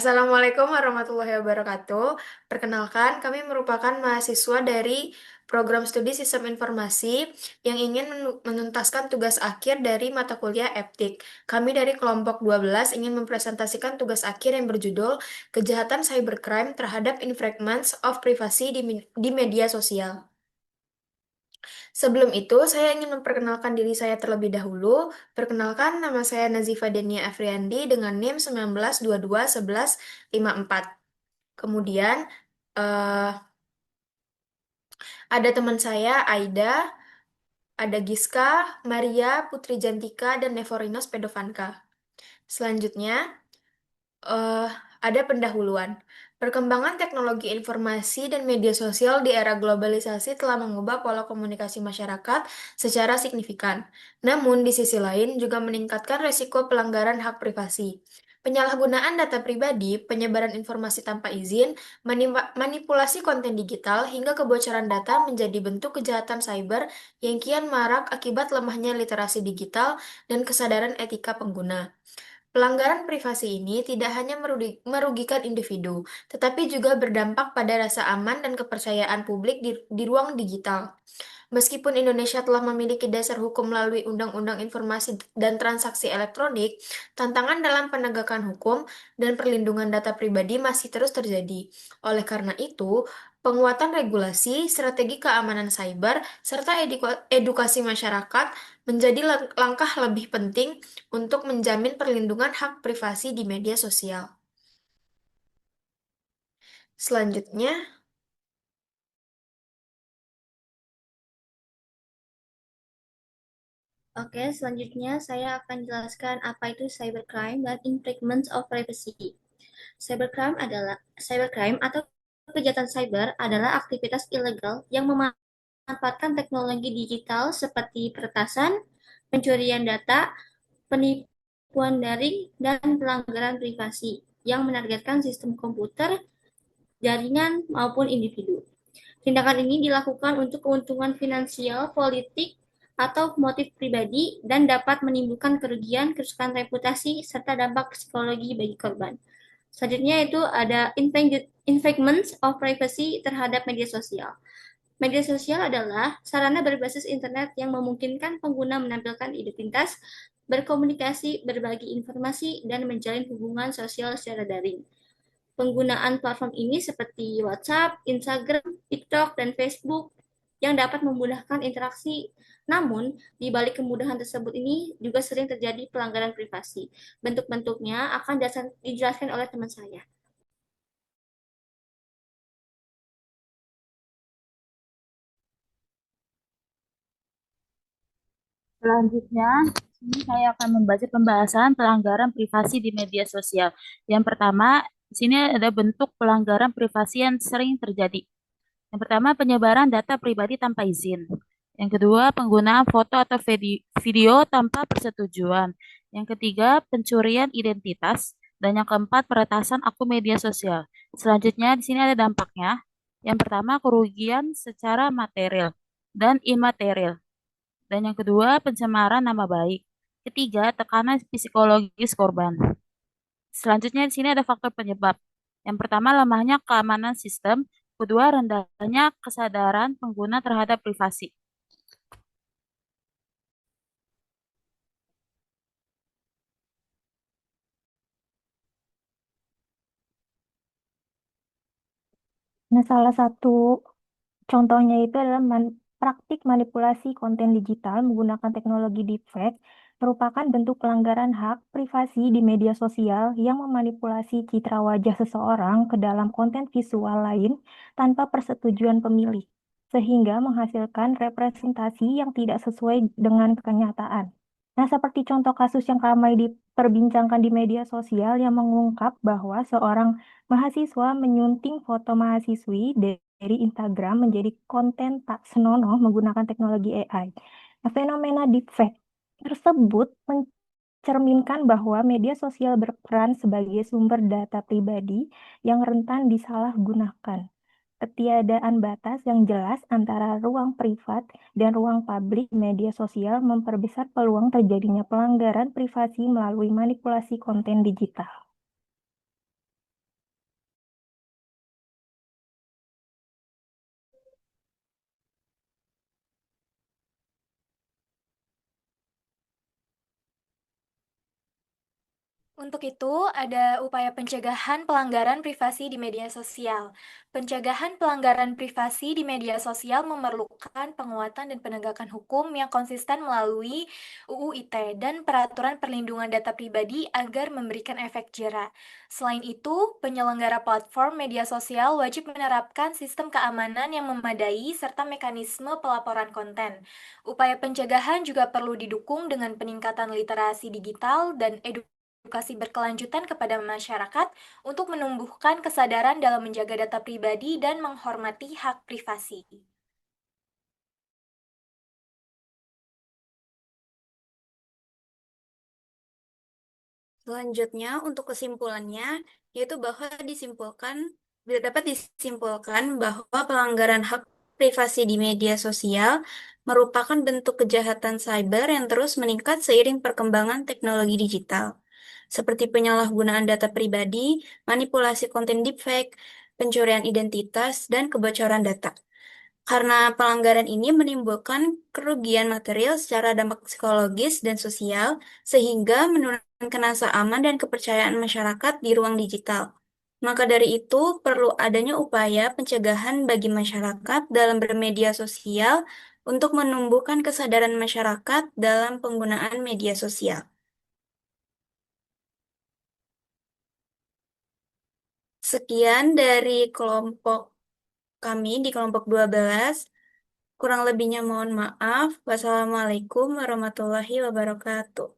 Assalamualaikum warahmatullahi wabarakatuh. Perkenalkan, kami merupakan mahasiswa dari program studi Sistem Informasi yang ingin menuntaskan tugas akhir dari mata kuliah EPTIK. Kami dari kelompok 12 ingin mempresentasikan tugas akhir yang berjudul Kejahatan Cybercrime terhadap Infringements of Privacy di Media Sosial. Sebelum itu, saya ingin memperkenalkan diri saya terlebih dahulu. Perkenalkan, nama saya Nazifa Denia Afriandi dengan NIM 19221154. Kemudian, eh, ada teman saya, Aida, ada Giska, Maria, Putri Jantika, dan Nevorinos Pedovanka. Selanjutnya, eh, ada pendahuluan. Perkembangan teknologi informasi dan media sosial di era globalisasi telah mengubah pola komunikasi masyarakat secara signifikan. Namun, di sisi lain juga meningkatkan resiko pelanggaran hak privasi. Penyalahgunaan data pribadi, penyebaran informasi tanpa izin, manipulasi konten digital, hingga kebocoran data menjadi bentuk kejahatan cyber yang kian marak akibat lemahnya literasi digital dan kesadaran etika pengguna. Pelanggaran privasi ini tidak hanya merugikan individu, tetapi juga berdampak pada rasa aman dan kepercayaan publik di ruang digital. Meskipun Indonesia telah memiliki dasar hukum melalui Undang-Undang Informasi dan Transaksi Elektronik, tantangan dalam penegakan hukum dan perlindungan data pribadi masih terus terjadi. Oleh karena itu, penguatan regulasi, strategi keamanan cyber, serta edukasi masyarakat menjadi langkah lebih penting untuk menjamin perlindungan hak privasi di media sosial. Selanjutnya, Oke, selanjutnya saya akan jelaskan apa itu cybercrime dan infringements of privacy. Cybercrime atau kejahatan cyber adalah aktivitas ilegal yang memanfaatkan teknologi digital seperti peretasan, pencurian data, penipuan daring, dan pelanggaran privasi yang menargetkan sistem komputer, jaringan, maupun individu. Tindakan ini dilakukan untuk keuntungan finansial, politik, atau motif pribadi dan dapat menimbulkan kerugian, kerusakan reputasi, serta dampak psikologi bagi korban. Selanjutnya itu ada infringements of privacy terhadap media sosial. Media sosial adalah sarana berbasis internet yang memungkinkan pengguna menampilkan identitas, berkomunikasi, berbagi informasi, dan menjalin hubungan sosial secara daring. Penggunaan platform ini seperti WhatsApp, Instagram, TikTok, dan Facebook yang dapat memudahkan interaksi. Namun, di balik kemudahan tersebut ini juga sering terjadi pelanggaran privasi. Bentuk-bentuknya akan dijelaskan oleh teman saya. Selanjutnya, ini saya akan membaca pembahasan pelanggaran privasi di media sosial. Yang pertama, di sini ada bentuk pelanggaran privasi yang sering terjadi. Yang pertama, penyebaran data pribadi tanpa izin. Yang kedua, penggunaan foto atau video tanpa persetujuan. Yang ketiga, pencurian identitas. Dan yang keempat, peretasan akun media sosial. Selanjutnya, di sini ada dampaknya. Yang pertama, kerugian secara material dan imaterial. Dan yang kedua, pencemaran nama baik. Ketiga, tekanan psikologis korban. Selanjutnya di sini ada faktor penyebab. Yang pertama, lemahnya keamanan sistem. Kedua, rendahnya kesadaran pengguna terhadap privasi. Nah, salah satu contohnya itu adalah praktik manipulasi konten digital menggunakan teknologi deepfake merupakan bentuk pelanggaran hak privasi di media sosial yang memanipulasi citra wajah seseorang ke dalam konten visual lain tanpa persetujuan pemilik, sehingga menghasilkan representasi yang tidak sesuai dengan kenyataan. Nah, seperti contoh kasus yang ramai diperbincangkan di media sosial yang mengungkap bahwa seorang mahasiswa menyunting foto mahasiswi dari Instagram menjadi konten tak senonoh menggunakan teknologi AI. Nah, fenomena deepfake tersebut mencerminkan bahwa media sosial berperan sebagai sumber data pribadi yang rentan disalahgunakan. Ketiadaan batas yang jelas antara ruang privat dan ruang publik media sosial memperbesar peluang terjadinya pelanggaran privasi melalui manipulasi konten digital. Untuk itu, ada upaya pencegahan pelanggaran privasi di media sosial. Pencegahan pelanggaran privasi di media sosial memerlukan penguatan dan penegakan hukum yang konsisten melalui UU ITE dan peraturan perlindungan data pribadi agar memberikan efek jera. Selain itu, penyelenggara platform media sosial wajib menerapkan sistem keamanan yang memadai serta mekanisme pelaporan konten. Upaya pencegahan juga perlu didukung dengan peningkatan literasi digital dan edukasi berkelanjutan kepada masyarakat untuk menumbuhkan kesadaran dalam menjaga data pribadi dan menghormati hak privasi. Selanjutnya, untuk kesimpulannya, yaitu bahwa dapat disimpulkan bahwa pelanggaran hak privasi di media sosial merupakan bentuk kejahatan cyber yang terus meningkat seiring perkembangan teknologi digital, seperti penyalahgunaan data pribadi, manipulasi konten deepfake, pencurian identitas, dan kebocoran data. Karena pelanggaran ini menimbulkan kerugian material secara dampak psikologis dan sosial, sehingga menurunkan rasa aman dan kepercayaan masyarakat di ruang digital. Maka dari itu, perlu adanya upaya pencegahan bagi masyarakat dalam bermedia sosial untuk menumbuhkan kesadaran masyarakat dalam penggunaan media sosial. Sekian dari kelompok kami di kelompok 12. Kurang lebihnya mohon maaf. Wassalamualaikum warahmatullahi wabarakatuh.